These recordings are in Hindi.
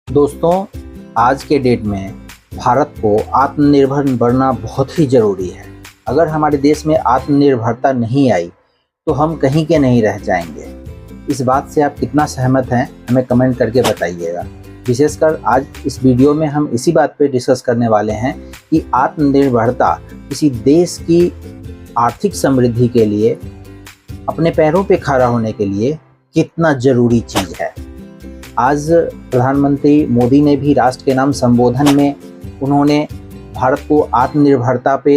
दोस्तों, आज के डेट में भारत को आत्मनिर्भर बनना बहुत ही ज़रूरी है। अगर हमारे देश में आत्मनिर्भरता नहीं आई तो हम कहीं के नहीं रह जाएंगे। इस बात से आप कितना सहमत हैं, हमें कमेंट करके बताइएगा। विशेषकर आज इस वीडियो में हम इसी बात पे डिस्कस करने वाले हैं कि आत्मनिर्भरता किसी देश की आर्थिक समृद्धि के लिए, अपने पैरों पे खड़ा होने के लिए कितना ज़रूरी चीज़ है। आज प्रधानमंत्री मोदी ने भी राष्ट्र के नाम संबोधन में उन्होंने भारत को आत्मनिर्भरता पे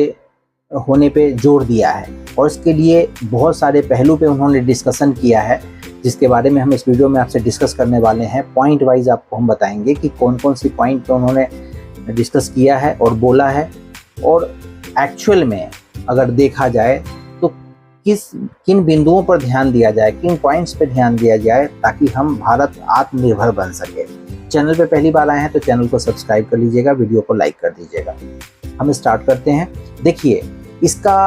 होने पे जोर दिया है और इसके लिए बहुत सारे पहलू पे उन्होंने डिस्कशन किया है, जिसके बारे में हम इस वीडियो में आपसे डिस्कस करने वाले हैं। पॉइंट वाइज आपको हम बताएंगे कि कौन कौन सी पॉइंट पे उन्होंने डिस्कस किया है और बोला है, और एक्चुअल में अगर देखा जाए तो किन बिंदुओं पर ध्यान दिया जाए, किन पॉइंट्स पे ध्यान दिया जाए ताकि हम भारत आत्मनिर्भर बन सके। चैनल पे पहली बार आए हैं तो चैनल को सब्सक्राइब कर लीजिएगा, वीडियो को लाइक कर दीजिएगा। हम स्टार्ट करते हैं। देखिए, इसका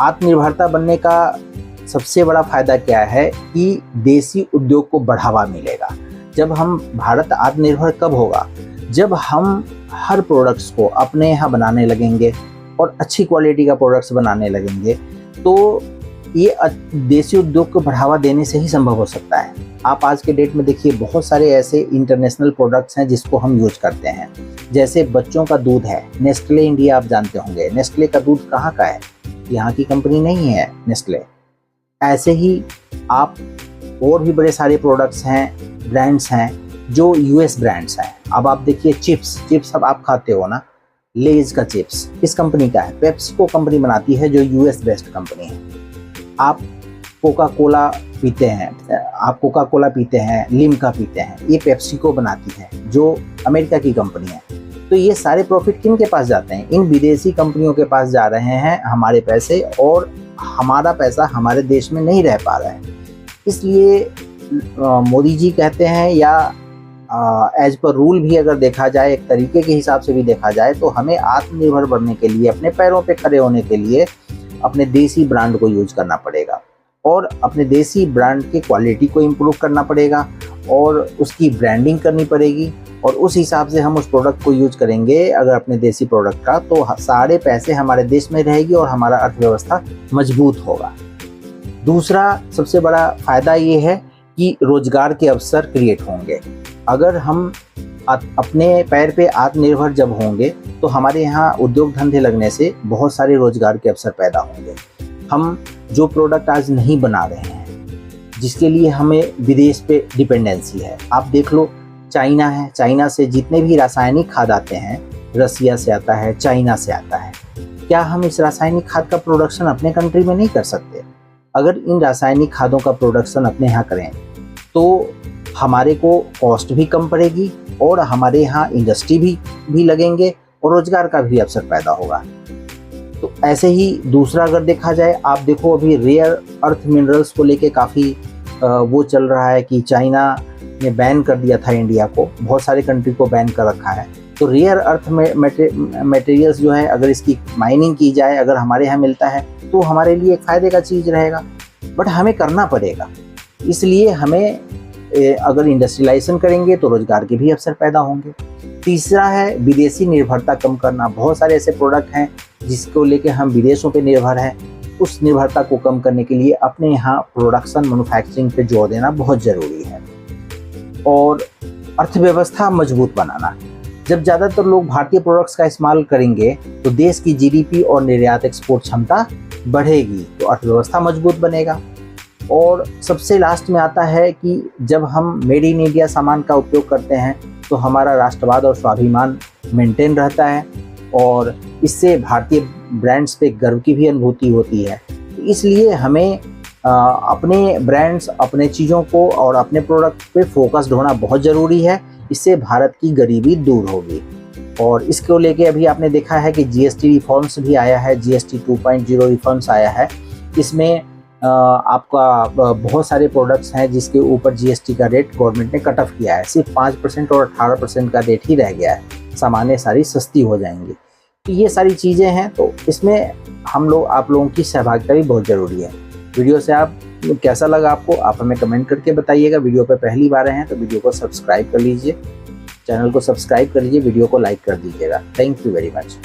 आत्मनिर्भरता बनने का सबसे बड़ा फायदा क्या है कि देसी उद्योग को बढ़ावा मिलेगा। जब हम भारत आत्मनिर्भर कब होगा? जब हम हर प्रोडक्ट्स को अपने यहाँ बनाने लगेंगे और अच्छी क्वालिटी का प्रोडक्ट्स बनाने लगेंगे, तो ये देसी उद्योग को बढ़ावा देने से ही संभव हो सकता है। आप आज के डेट में देखिए, बहुत सारे ऐसे इंटरनेशनल प्रोडक्ट्स हैं जिसको हम यूज करते हैं। जैसे बच्चों का दूध है, नेस्ले इंडिया आप जानते होंगे। नेस्ले का दूध कहाँ का है? यहाँ की कंपनी नहीं है नेस्ले। ऐसे ही आप और भी बड़े सारे प्रोडक्ट्स हैं, ब्रांड्स हैं जो यूएस ब्रांड्स हैं। अब आप देखिए चिप्स अब आप खाते हो ना, लेज का चिप्स किस कंपनी का है? पेप्सिको कंपनी बनाती है जो यूएस बेस्ड कंपनी है। आप कोका कोला पीते हैं, लिम्का पीते हैं, ये पेप्सिको बनाती है जो अमेरिका की कंपनी है। तो ये सारे प्रॉफिट किन के पास जाते हैं? इन विदेशी कंपनियों के पास जा रहे हैं हमारे पैसे, और हमारा पैसा हमारे देश में नहीं रह पा रहा है। इसलिए मोदी जी कहते हैं, या एज पर रूल भी अगर देखा जाए, एक तरीके के हिसाब से भी देखा जाए, तो हमें आत्मनिर्भर बनने के लिए, अपने पैरों पे खड़े होने के लिए अपने देसी ब्रांड को यूज करना पड़ेगा और अपने देसी ब्रांड की क्वालिटी को इम्प्रूव करना पड़ेगा और उसकी ब्रांडिंग करनी पड़ेगी, और उस हिसाब से हम उस प्रोडक्ट को यूज करेंगे अगर अपने देसी प्रोडक्ट का, तो सारे पैसे हमारे देश में रहेगी और हमारा अर्थव्यवस्था मजबूत होगा। दूसरा सबसे बड़ा फायदा ये है कि रोजगार के अवसर क्रिएट होंगे। अगर हम अपने पैर पे आत्मनिर्भर जब होंगे तो हमारे यहाँ उद्योग धंधे लगने से बहुत सारे रोजगार के अवसर पैदा होंगे। हम जो प्रोडक्ट आज नहीं बना रहे हैं, जिसके लिए हमें विदेश पे डिपेंडेंसी है, आप देख लो, चाइना है, चाइना से जितने भी रासायनिक खाद आते हैं, रसिया से आता है, चाइना से आता है। क्या हम इस रासायनिक खाद का प्रोडक्शन अपने कंट्री में नहीं कर सकते? अगर इन रासायनिक खादों का प्रोडक्शन अपने यहाँ करें तो हमारे को कॉस्ट भी कम पड़ेगी और हमारे यहाँ इंडस्ट्री भी लगेंगे और रोजगार का भी अवसर पैदा होगा। तो ऐसे ही दूसरा अगर देखा जाए, आप देखो अभी रेयर अर्थ मिनरल्स को लेके काफ़ी वो चल रहा है कि चाइना ने बैन कर दिया था इंडिया को, बहुत सारे कंट्री को बैन कर रखा है। तो रेयर अर्थ मटेरियल्स जो है, अगर इसकी माइनिंग की जाए, अगर हमारे यहाँ मिलता है तो हमारे लिए एक फ़ायदे का चीज़ रहेगा, बट हमें करना पड़ेगा। इसलिए हमें अगर इंडस्ट्रियलाइजेशन करेंगे तो रोजगार के भी अवसर पैदा होंगे। तीसरा है विदेशी निर्भरता कम करना। बहुत सारे ऐसे प्रोडक्ट हैं जिसको लेके हम विदेशों पे निर्भर हैं। उस निर्भरता को कम करने के लिए अपने यहाँ प्रोडक्शन, मैन्युफैक्चरिंग पे जोर देना बहुत ज़रूरी है। और अर्थव्यवस्था मजबूत बनाना। जब ज़्यादातर लोग भारतीय प्रोडक्ट्स का इस्तेमाल करेंगे तो देश की जीडीपी और निर्यात एक्सपोर्ट क्षमता बढ़ेगी, तो अर्थव्यवस्था मजबूत बनेगा। और सबसे लास्ट में आता है कि जब हम मेड इन इंडिया सामान का उपयोग करते हैं तो हमारा राष्ट्रवाद और स्वाभिमान मेंटेन रहता है, और इससे भारतीय ब्रांड्स पे गर्व की भी अनुभूति होती है। इसलिए हमें अपने ब्रांड्स, अपने चीज़ों को और अपने प्रोडक्ट पे फोकस्ड होना बहुत ज़रूरी है। इससे भारत की गरीबी दूर होगी। और इसको लेके अभी आपने देखा है कि जीएसटी रिफॉर्म्स भी आया है, जीएसटी 2.0 रिफॉर्म्स आया है। इसमें आपका बहुत सारे प्रोडक्ट्स हैं जिसके ऊपर जीएसटी का रेट गवर्नमेंट ने कट ऑफ किया है। सिर्फ 5% और 18% का रेट ही रह गया है। सामानें सारी सस्ती हो जाएंगी। तो ये सारी चीज़ें हैं, तो इसमें आप लोगों की सहभागिता भी बहुत ज़रूरी है। वीडियो से आप कैसा लगा आपको, आप हमें कमेंट करके बताइएगा। वीडियो पर पहली बार आए हैं तो वीडियो को सब्सक्राइब कर लीजिए। चैनल को सब्सक्राइब कर लीजिए, वीडियो को लाइक कर दीजिएगा। Thank you very much.